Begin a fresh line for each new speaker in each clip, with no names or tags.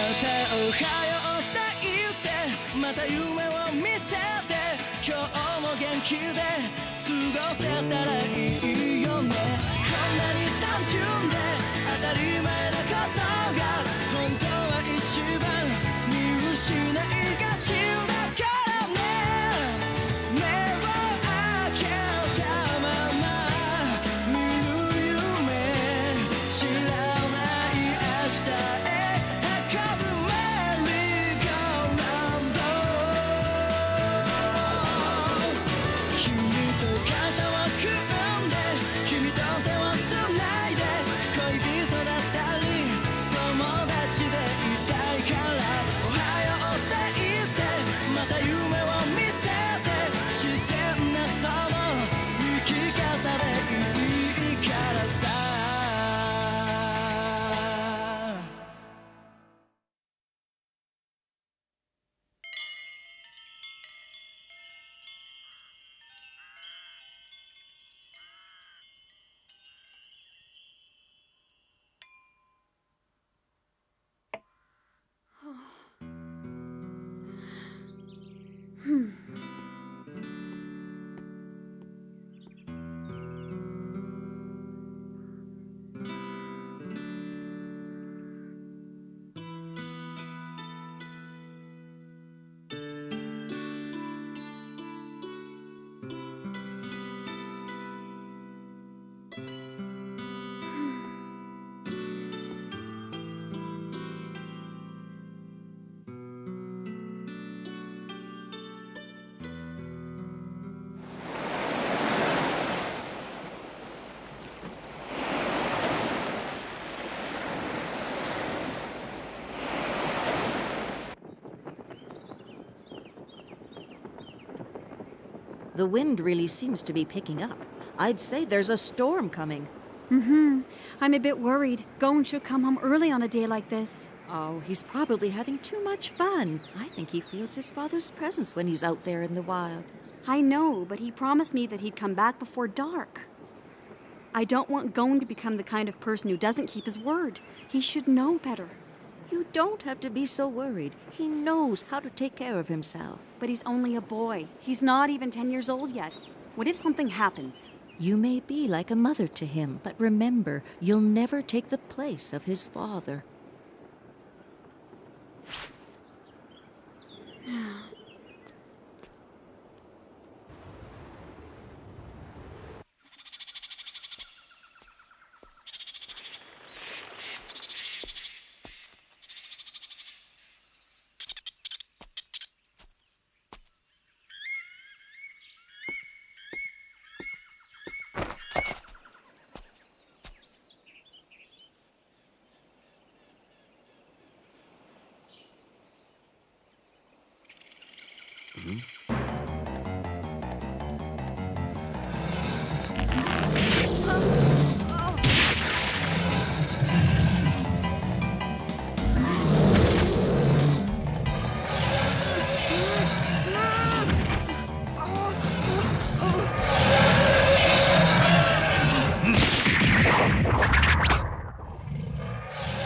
たおはようって言ってまた夢を見せて今日も元気で過ごせたらいいよねこんなに単純で当たり前なことが本当は一番見失いがちだからね目を開けたまま見る夢知らない明日へ運ぶメリーゴーラウンド君と肩を組んで君と手をつないで恋人だったり友達でいたいからおはようって言ってまた夢を見せて自然なその生き方でいいからさ
The wind really seems to be picking up. I'd say there's a storm coming.
I'm a bit worried. Gon should come home early on a day like this.
Oh, he's probably having too much fun. I think he feels his father's presence when he's out there in the wild.
I know, but he promised me that he'd come back before dark. I don't want Gon to become the kind of person who doesn't keep his word. He should know better.
You don't have to be so worried. He knows how to take care of himself.
But he's only a boy. He's not even 10 years old yet. What if something happens?
You may be like a mother to him, but remember, you'll never take the place of his father.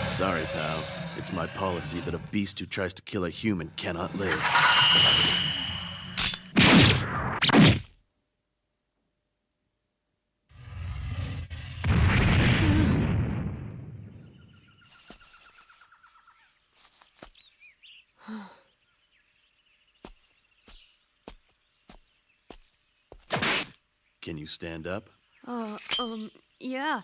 Sorry, pal. It's my policy that a beast who tries to kill a human cannot live. Can you stand up?
Yeah.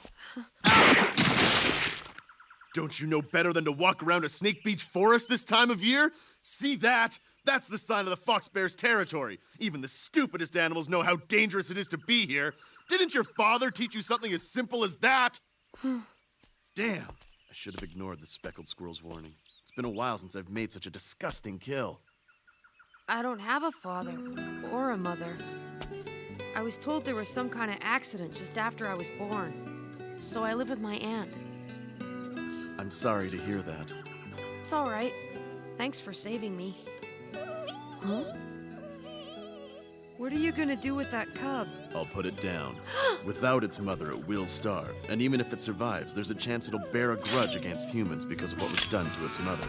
Don't you know better than to walk around a Snake Beach forest this time of year? See that? That's the sign of the fox bear's territory. Even the stupidest animals know how dangerous it is to be here. Didn't your father teach you something as simple as that? Damn. I should have ignored the speckled squirrel's warning. It's been a while since I've made such a disgusting kill.
I don't have a father or a mother. I was told there was some kind of accident just after I was born. So I live with my aunt.
I'm sorry to hear that.
It's all right. Thanks for saving me. Huh? What are you gonna do with that cub?
I'll put it down. Without its mother, it will starve. And even if it survives, there's a chance it'll bear a grudge against humans because of what was done to its mother.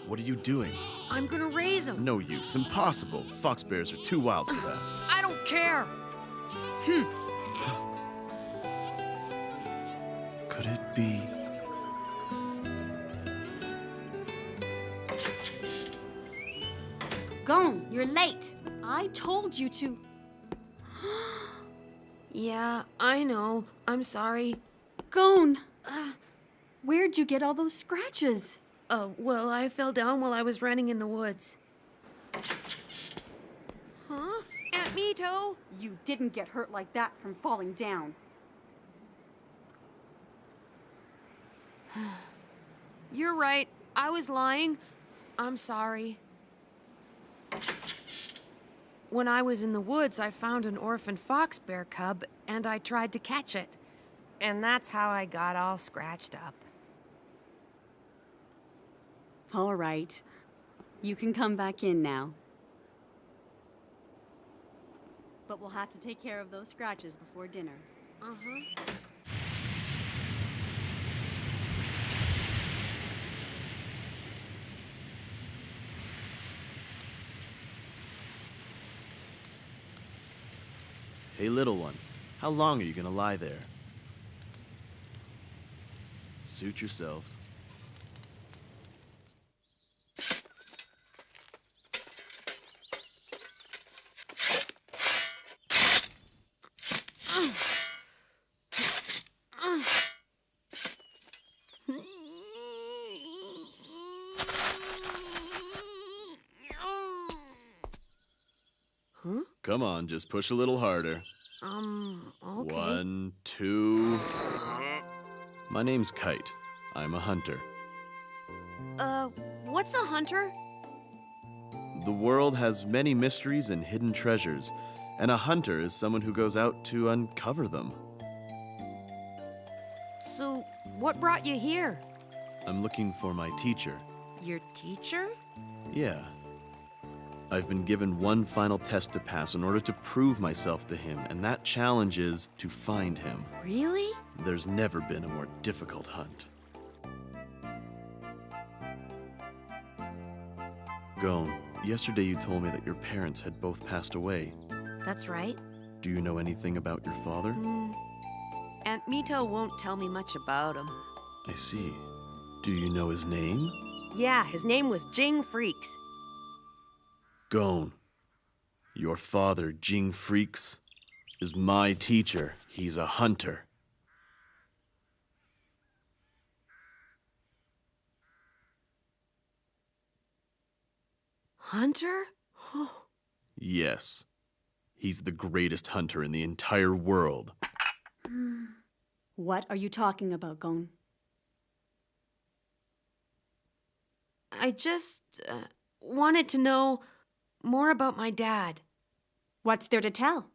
What are you doing?
I'm gonna raise him.
No use. Impossible. Fox bears are too wild for that.
I don't care.
Could it be?
Gone, you're late. I told you to.
Yeah, I know. I'm sorry.
Gone. Where'd you get all those scratches?
Well, I fell down while I was running in the woods. Huh? Aunt Mito?
You didn't get hurt like that from falling down.
You're right. I was lying. I'm sorry. When I was in the woods, I found an orphan fox bear cub, and I tried to catch it. And that's how I got all scratched up.
All right. You can come back in now. But we'll have to take care of those scratches before dinner.
Uh-huh.
Hey, little one. How long are you gonna lie there? Suit yourself.
Huh?
Come on, just push a little harder.
Okay.
1, 2. My name's Kite. I'm a hunter.
What's a hunter?
The world has many mysteries and hidden treasures, and a hunter is someone who goes out to uncover them.
So, what brought you here?
I'm looking for my teacher.
Your teacher?
Yeah. I've been given one final test to pass in order to prove myself to him, and that challenge is to find him.
Really?
There's never been a more difficult hunt. Gon, yesterday you told me that your parents had both passed away.
That's right.
Do you know anything about your father?
Aunt Mito won't tell me much about him.
I see. Do you know his name?
Yeah, his name was Jing Freaks.
Gon, your father, Jing Freaks, is my teacher. He's a hunter.
Hunter? Oh.
Yes. He's the greatest hunter in the entire world.
What are you talking about, Gong?
I just wanted to know more about my dad.
What's there to tell?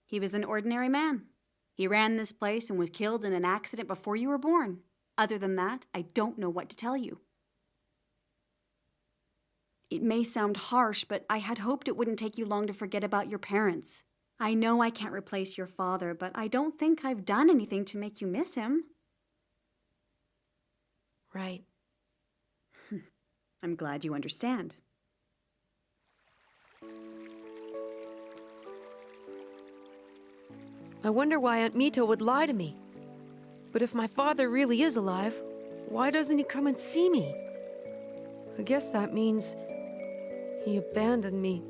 He was an ordinary man. He ran this place and was killed in an accident before you were born. Other than that, I don't know what to tell you. It may sound harsh, but I had hoped it wouldn't take you long to forget about your parents. I know I can't replace your father, but I don't think I've done anything to make you miss him.
Right.
I'm glad you understand.
I wonder why Aunt Mito would lie to me. But if my father really is alive, why doesn't he come and see me? I guess that means he abandoned me.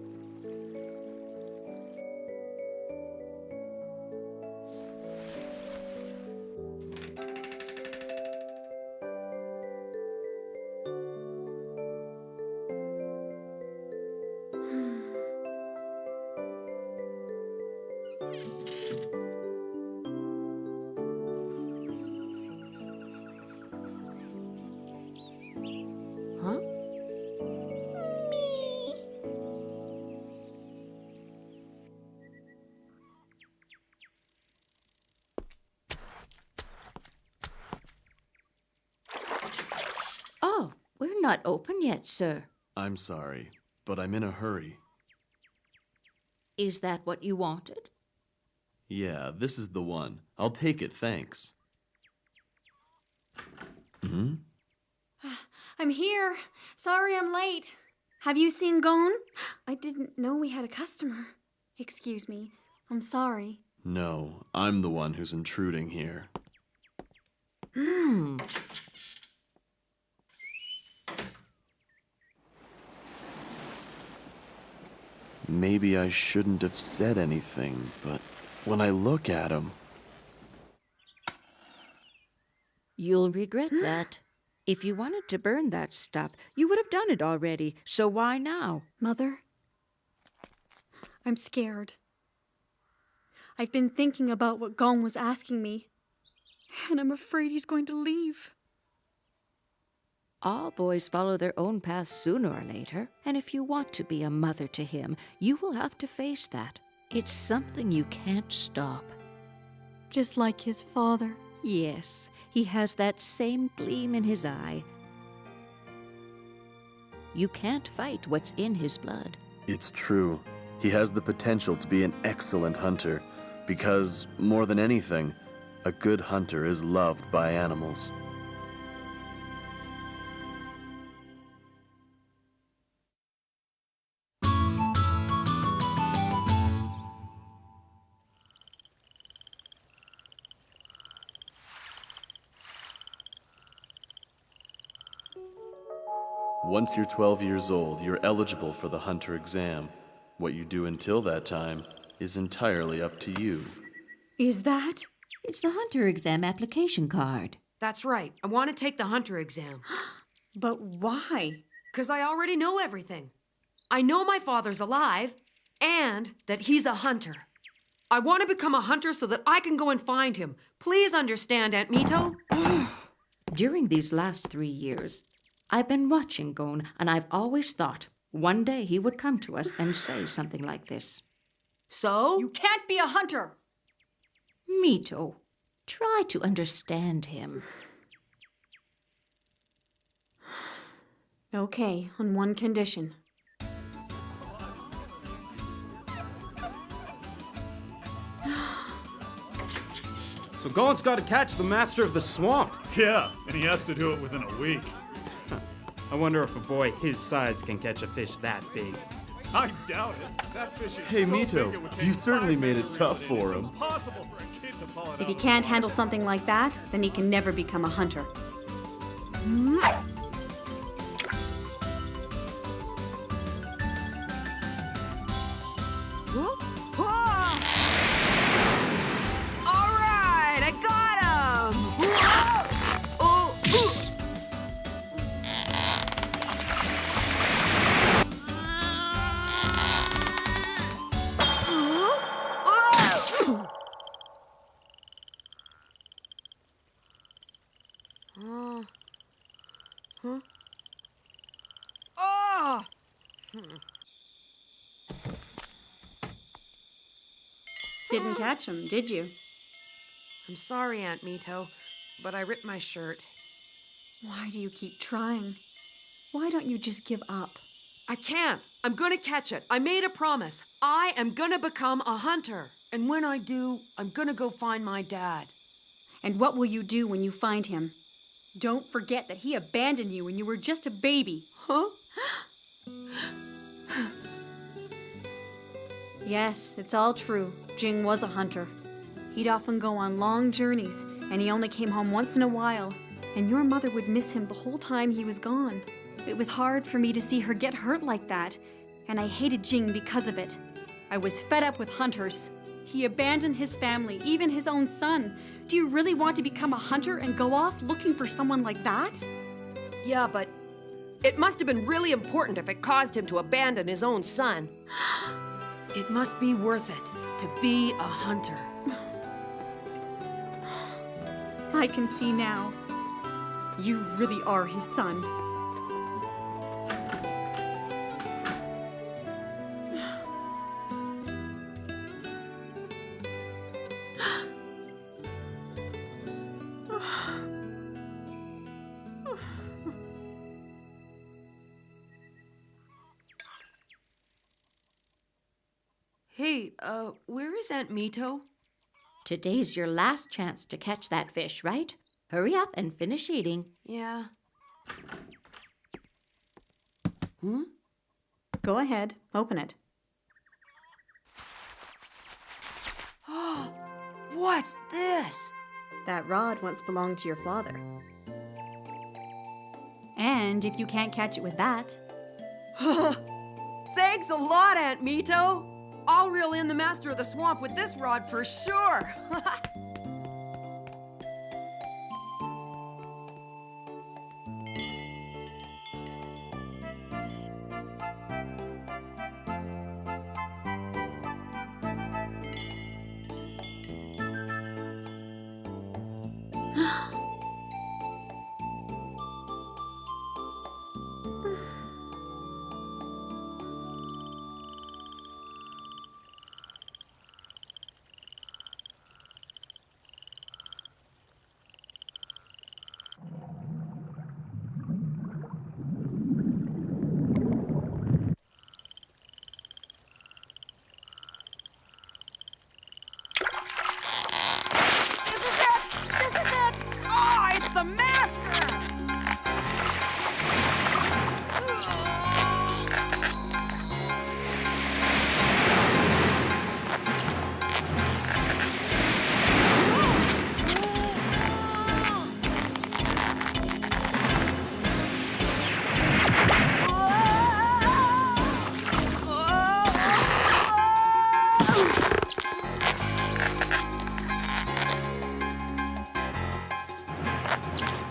Huh?
Oh, we're not open yet, sir.
I'm sorry, but I'm in a hurry.
Is that what you wanted?
Yeah, this is the one. I'll take it, thanks.
I'm here. Sorry I'm late. Have you seen Gon? I didn't know we had a customer. Excuse me. I'm sorry.
No, I'm the one who's intruding here. Maybe I shouldn't have said anything, but when I look at him...
You'll regret that. If you wanted to burn that stuff, you would have done it already, so why now?
Mother? I'm scared. I've been thinking about what Gon was asking me, and I'm afraid he's going to leave.
All boys follow their own path sooner or later, and if you want to be a mother to him, you will have to face that. It's something you can't stop.
Just like his father.
Yes, he has that same gleam in his eye. You can't fight what's in his blood.
It's true. He has the potential to be an excellent hunter, because, more than anything, a good hunter is loved by animals. Once you're 12 years old, you're eligible for the hunter exam. What you do until that time is entirely up to you.
Is that?
It's the hunter exam application card.
That's right. I want to take the hunter exam.
But why?
'Cause I already know everything. I know my father's alive and that he's a hunter. I want to become a hunter so that I can go and find him. Please understand, Aunt Mito.
During these last 3 years, I've been watching Gon, and I've always thought one day he would come to us and say something like this.
So?
You can't be a hunter!
Mito, try to understand him.
Okay, on one condition.
So Gon's got to catch the master of the swamp.
Yeah, and he has to do it within a week.
I wonder if a boy his size can catch a fish that big.
I doubt it. That fish is
Hey,
so
Mito,
big it would
you
take
certainly
5
made
men
it
to
tough
reel
for
in.
him.
It's impossible for a kid to pull it
If he
off.
can't handle something like that, then he can never become a hunter.
All right, I got him!
Didn't catch him, did you?
I'm sorry, Aunt Mito, but I ripped my shirt.
Why do you keep trying? Why don't you just give up?
I can't. I'm gonna catch it. I made a promise. I am gonna become a hunter. And when I do, I'm gonna go find my dad.
And what will you do when you find him? Don't forget that he abandoned you when you were just a baby.
Huh?
Yes, it's all true. Jing was a hunter. He'd often go on long journeys, and he only came home once in a while. And your mother would miss him the whole time he was gone. It was hard for me to see her get hurt like that, and I hated Jing because of it. I was fed up with hunters. He abandoned his family, even his own son. Do you really want to become a hunter and go off looking for someone like that?
Yeah, but it must have been really important if it caused him to abandon his own son. It must be worth it to be a hunter.
I can see now. You really are his son.
Hey, Hey, where is Aunt Mito?
Today's your last chance to catch that fish, right? Hurry up and finish eating.
Yeah.
Go ahead, open it.
What's this?
That rod once belonged to your father. And if you can't catch it with that,
Thanks a lot, Aunt Mito. I'll reel in the master of the swamp with this rod for sure. This is it! Oh, it's the master!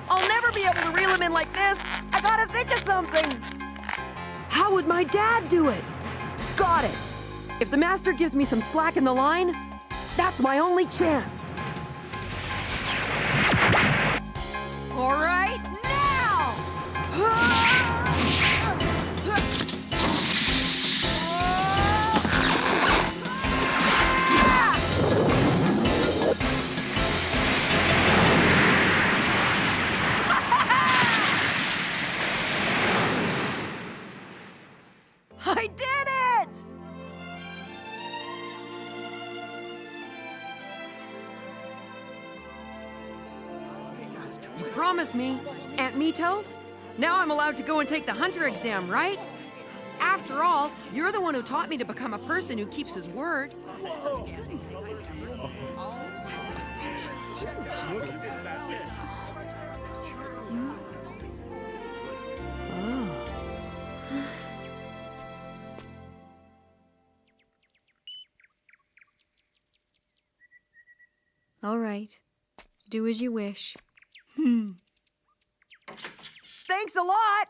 I'll never be able to reel him in like this. I gotta think of something. How would my dad do it? Got it. If the master gives me some slack in the line, that's my only chance. All right, now! I did it! You promised me, Aunt Mito. Now I'm allowed to go and take the hunter exam, right? After all, you're the one who taught me to become a person who keeps his word.
all right. Do as you wish.
Thanks a lot!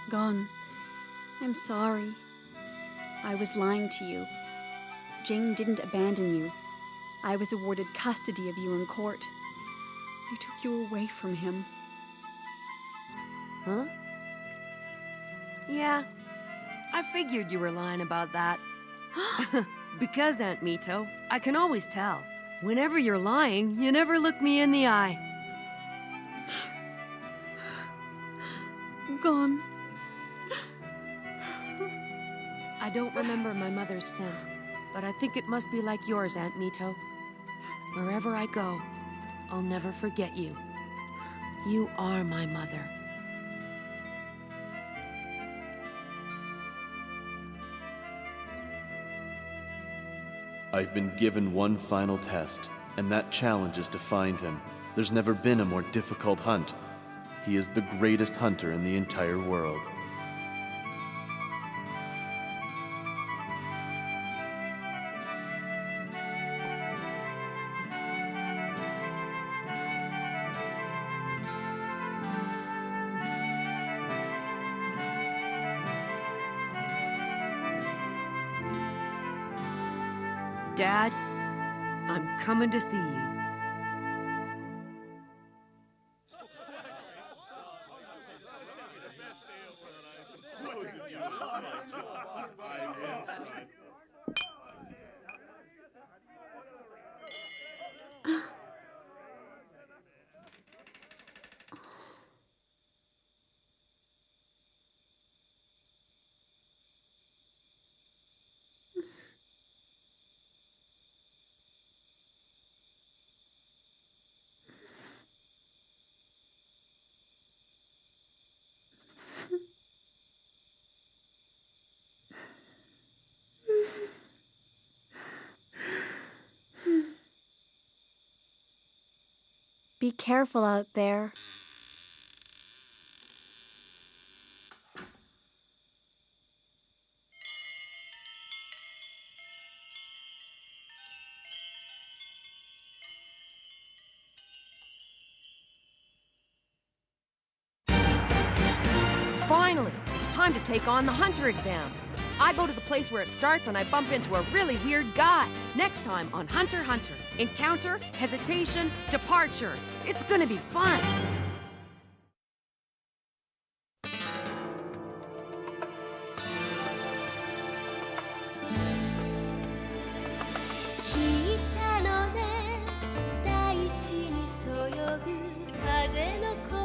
Gone. I'm sorry. I was lying to you. Jing didn't abandon you. I was awarded custody of you in court. I took you away from him.
Huh? Yeah, I figured you were lying about that. Because, Aunt Mito, I can always tell. Whenever you're lying, you never look me in the eye.
Gone.
I don't remember my mother's scent, but I think it must be like yours, Aunt Mito. Wherever I go, I'll never forget you. You are my mother.
I've been given one final test, and that challenge is to find him. There's never been a more difficult hunt. He is the greatest hunter in the entire world.
Dad, I'm coming to see you.
Be careful out there.
Finally, it's time to take on the hunter exam. I go to the place where it starts and I bump into a really weird guy. Next time on Hunter x Hunter. Encounter, hesitation, departure. It's gonna be fun.
"聞いたのね大地にそよぐ風の声」